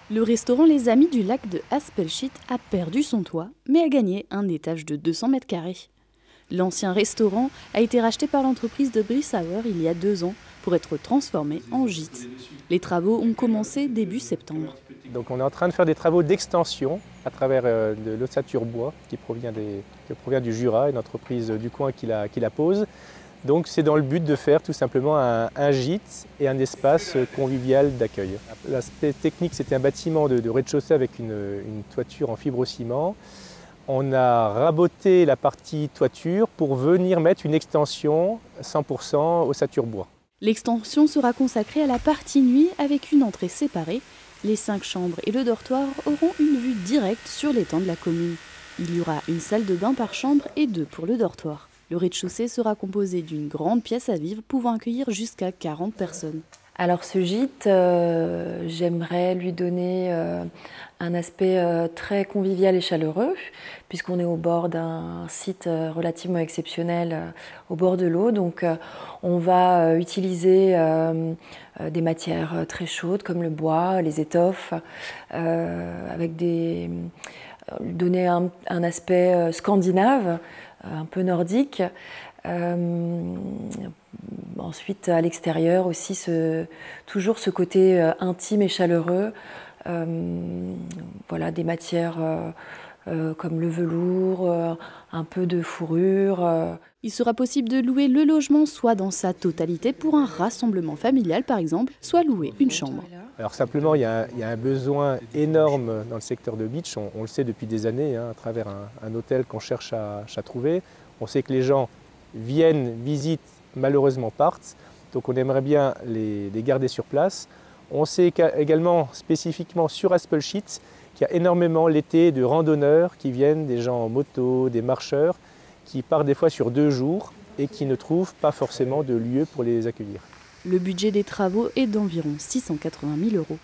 Le restaurant Les Amis du lac de Haspelshit a perdu son toit, mais a gagné un étage de 200 mètres carrés. L'ancien restaurant a été racheté par l'entreprise de Brissauer il y a 2 ans pour être transformé en gîte. Les travaux ont commencé début septembre. Donc on est en train de faire des travaux d'extension à travers de l'ossature bois qui provient du Jura, une entreprise du coin qui la pose. Donc c'est dans le but de faire tout simplement un gîte et un espace convivial d'accueil. L'aspect technique, c'était un bâtiment de rez-de-chaussée avec une toiture en fibrociment. On a raboté la partie toiture pour venir mettre une extension 100% ossature bois. L'extension sera consacrée à la partie nuit avec une entrée séparée. Les 5 chambres et le dortoir auront une vue directe sur l'étang de la commune. Il y aura une salle de bain par chambre et 2 pour le dortoir. Le rez-de-chaussée sera composé d'une grande pièce à vivre pouvant accueillir jusqu'à 40 personnes. Alors ce gîte, j'aimerais lui donner un aspect très convivial et chaleureux, puisqu'on est au bord d'un site relativement exceptionnel au bord de l'eau. Donc on va utiliser des matières très chaudes comme le bois, les étoffes, avec donner un aspect scandinave, un peu nordique. Ensuite, à l'extérieur aussi, toujours ce côté intime et chaleureux. Voilà, des matières comme le velours, un peu de fourrure. Il sera possible de louer le logement soit dans sa totalité pour un rassemblement familial par exemple, soit louer une chambre. Alors simplement, il y a un besoin énorme dans le secteur de Bitche, on le sait depuis des années, à travers un hôtel qu'on cherche à trouver. On sait que les gens viennent, visitent, malheureusement partent, donc on aimerait bien les garder sur place. On sait également spécifiquement sur Haspelshit qu'il y a énormément l'été de randonneurs qui viennent, des gens en moto, des marcheurs, qui partent des fois sur 2 jours et qui ne trouvent pas forcément de lieu pour les accueillir. Le budget des travaux est d'environ 680 000 €.